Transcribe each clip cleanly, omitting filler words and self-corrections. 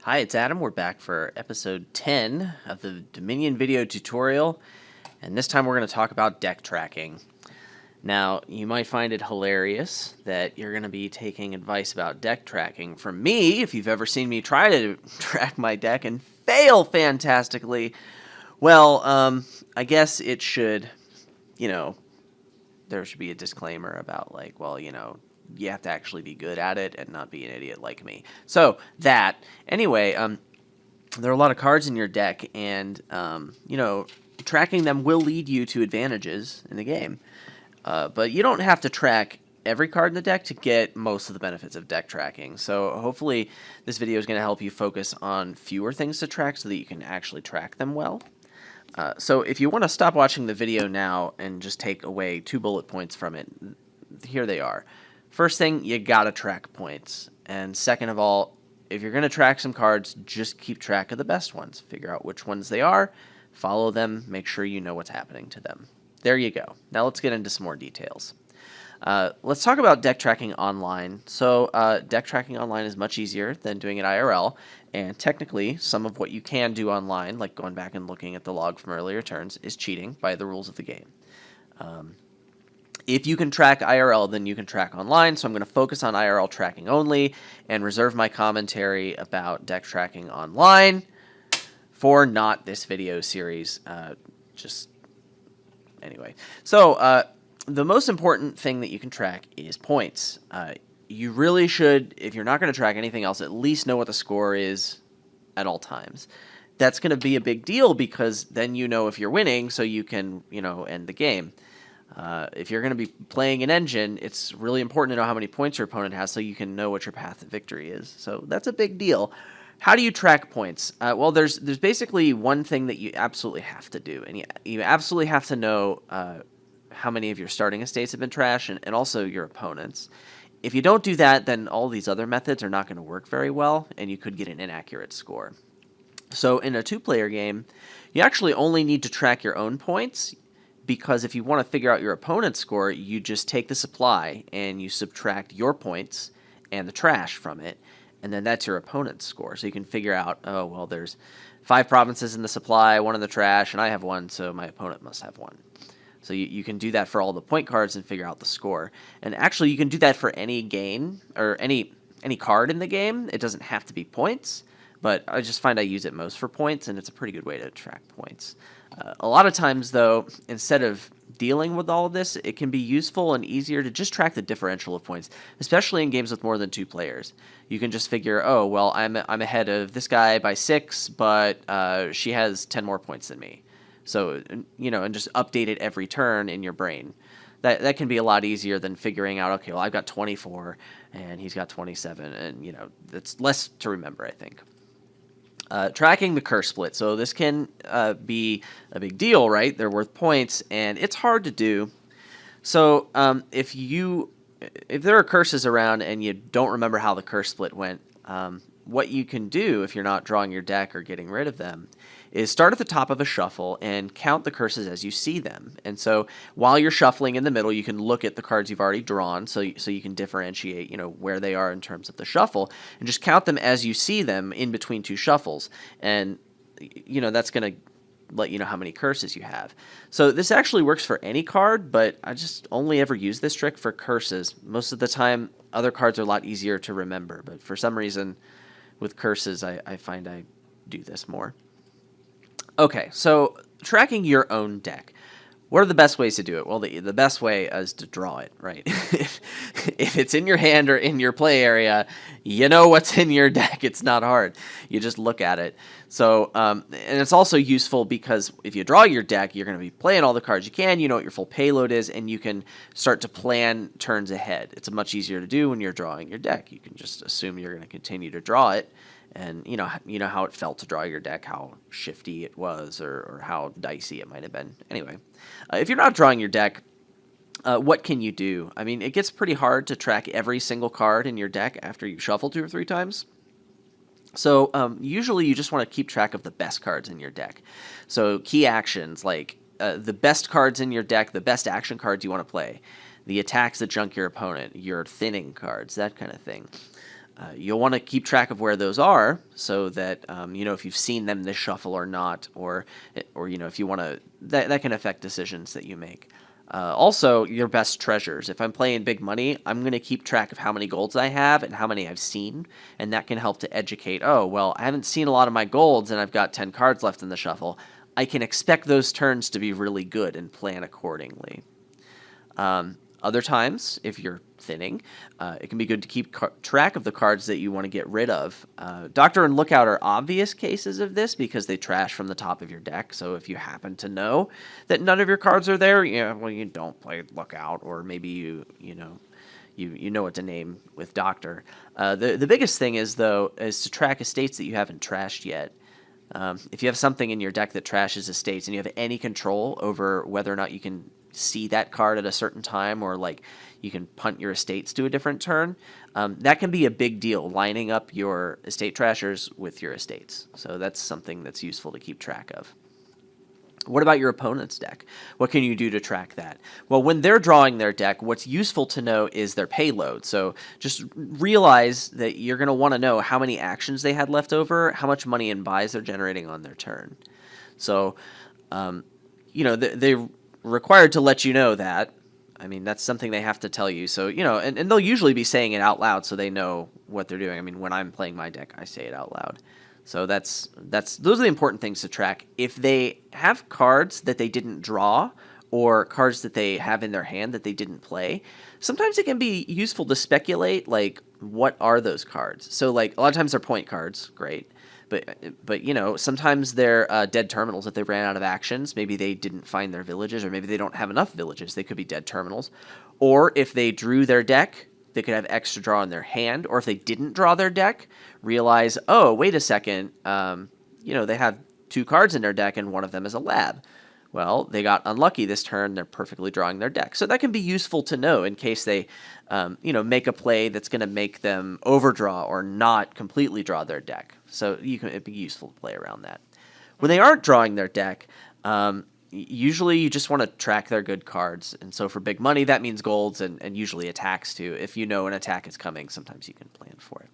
Hi, it's Adam. We're back for episode 10 of the Dominion video tutorial, and this time we're going to talk about deck tracking. Now, you might find it hilarious that you're going to be taking advice about deck tracking from me if you've ever seen me try to track my deck and fail fantastically. Well, I guess it should, there should be a disclaimer about you have to actually be good at it and not be an idiot like me. So anyway, there are a lot of cards in your deck, and tracking them will lead you to advantages in the game. But you don't have to track every card in the deck to get most of the benefits of deck tracking. So hopefully this video is going to help you focus on fewer things to track so that you can actually track them well. So if you want to stop watching the video now and just take away 2 bullet points from it, here they are. First thing, you gotta track points. And second of all, if you're going to track some cards, just keep track of the best ones. Figure out which ones they are, follow them, make sure you know what's happening to them. There you go. Now let's get into some more details. Let's talk about deck tracking online. So deck tracking online is much easier than doing it IRL, and technically some of what you can do online, like going back and looking at the log from earlier turns, is cheating by the rules of the game. If you can track IRL, then you can track online, so I'm going to focus on IRL tracking only and reserve my commentary about deck tracking online for not this video series. Anyway. So the most important thing that you can track is points. You really should, if you're not going to track anything else, at least know what the score is at all times. That's going to be a big deal because then you know if you're winning, so you can, end the game. If you're going to be playing an engine, it's really important to know how many points your opponent has so you can know what your path to victory is. So that's a big deal. How do you track points? Well, there's basically one thing that you absolutely have to do, and you absolutely have to know how many of your starting estates have been trashed and also your opponents. If you don't do that, then all these other methods are not going to work very well, and you could get an inaccurate score. So in a 2-player game, you actually only need to track your own points, because if you want to figure out your opponent's score, you just take the supply and you subtract your points and the trash from it, and then that's your opponent's score. So you can figure out, oh, well, there's 5 provinces in the supply, 1 in the trash, and I have 1, so my opponent must have 1. So you can do that for all the point cards and figure out the score. And actually, you can do that for any game or any card in the game. It doesn't have to be points, but I just find I use it most for points, and it's a pretty good way to track points. A lot of times, though, instead of dealing with all of this, it can be useful and easier to just track the differential of points, especially in games with more than 2 players. You can just figure, oh, well, I'm ahead of this guy by 6, but she has 10 more points than me. So, and just update it every turn in your brain. That can be a lot easier than figuring out, okay, well, I've got 24, and he's got 27, and, that's less to remember, I think. Tracking the curse split. So this can be a big deal, right? They're worth points, and it's hard to do. So if there are curses around and you don't remember how the curse split went, what you can do if you're not drawing your deck or getting rid of them is start at the top of a shuffle and count the curses as you see them. And so while you're shuffling in the middle, you can look at the cards you've already drawn, so you can differentiate, where they are in terms of the shuffle, and just count them as you see them in between 2 shuffles. And that's going to let you know how many curses you have. So this actually works for any card, but I just only ever use this trick for curses. Most of the time, other cards are a lot easier to remember, but for some reason, with curses, I find I do this more. Okay, so tracking your own deck. What are the best ways to do it? Well, the best way is to draw it, right? If it's in your hand or in your play area, you know what's in your deck. It's not hard. You just look at it. So, and it's also useful because if you draw your deck, you're going to be playing all the cards you can. You know what your full payload is, and you can start to plan turns ahead. It's much easier to do when you're drawing your deck. You can just assume you're going to continue to draw it. And you know how it felt to draw your deck, how shifty it was, or how dicey it might have been. Anyway, if you're not drawing your deck, what can you do? I mean, it gets pretty hard to track every single card in your deck after you shuffle 2 or 3 times. So usually you just want to keep track of the best cards in your deck. So key actions, like the best cards in your deck, the best action cards you want to play, the attacks that junk your opponent, your thinning cards, that kind of thing. You'll want to keep track of where those are so that if you've seen them this shuffle or not, or if you want to, that can affect decisions that you make. Also, your best treasures. If I'm playing big money, I'm going to keep track of how many golds I have and how many I've seen, and that can help to educate. Oh, well, I haven't seen a lot of my golds, and I've got 10 cards left in the shuffle. I can expect those turns to be really good and plan accordingly. Other times, if you're thinning, it can be good to keep track of the cards that you want to get rid of. Doctor and Lookout are obvious cases of this because they trash from the top of your deck. So if you happen to know that none of your cards are there, you don't play Lookout, or maybe you know what to name with Doctor. The biggest thing is to track estates that you haven't trashed yet. If you have something in your deck that trashes estates and you have any control over whether or not you can see that card at a certain time, or like you can punt your estates to a different turn, that can be a big deal, lining up your estate trashers with your estates. So that's something that's useful to keep track of. What about your opponent's deck? What can you do to track that? Well, when they're drawing their deck, what's useful to know is their payload. So just realize that you're going to want to know how many actions they had left over, how much money and buys they're generating on their turn. So, they're required to let you know that. I mean, that's something they have to tell you. So, and they'll usually be saying it out loud so they know what they're doing. I mean, when I'm playing my deck, I say it out loud. So those are the important things to track. If they have cards that they didn't draw, or cards that they have in their hand that they didn't play, sometimes it can be useful to speculate, like, what are those cards? So, like, a lot of times they're point cards, great. But sometimes they're dead terminals if they ran out of actions. Maybe they didn't find their villages, or maybe they don't have enough villages. They could be dead terminals. Or if they drew their deck, they could have extra draw in their hand. Or if they didn't draw their deck, realize, oh, wait a second, they have 2 cards in their deck and one of them is a lab. Well, they got unlucky this turn. They're perfectly drawing their deck. So that can be useful to know in case they, make a play that's going to make them overdraw or not completely draw their deck. So it'd be useful to play around that. When they aren't drawing their deck, usually you just want to track their good cards. And so for big money, that means golds and usually attacks too. If you know an attack is coming, sometimes you can plan for it.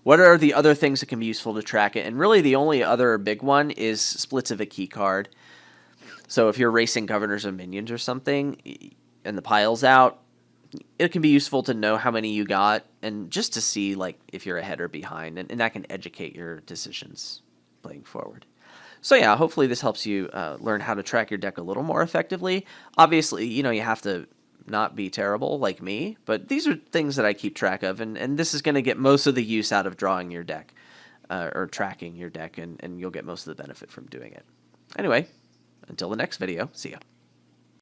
What are the other things that can be useful to track it? And really the only other big one is splits of a key card. So if you're racing governors of minions or something and the pile's out, it can be useful to know how many you got and just to see like if you're ahead or behind, and that can educate your decisions playing forward. So yeah, hopefully this helps you learn how to track your deck a little more effectively. Obviously, you have to not be terrible like me, but these are things that I keep track of, and this is going to get most of the use out of drawing your deck or tracking your deck, and you'll get most of the benefit from doing it. Anyway, until the next video, see ya.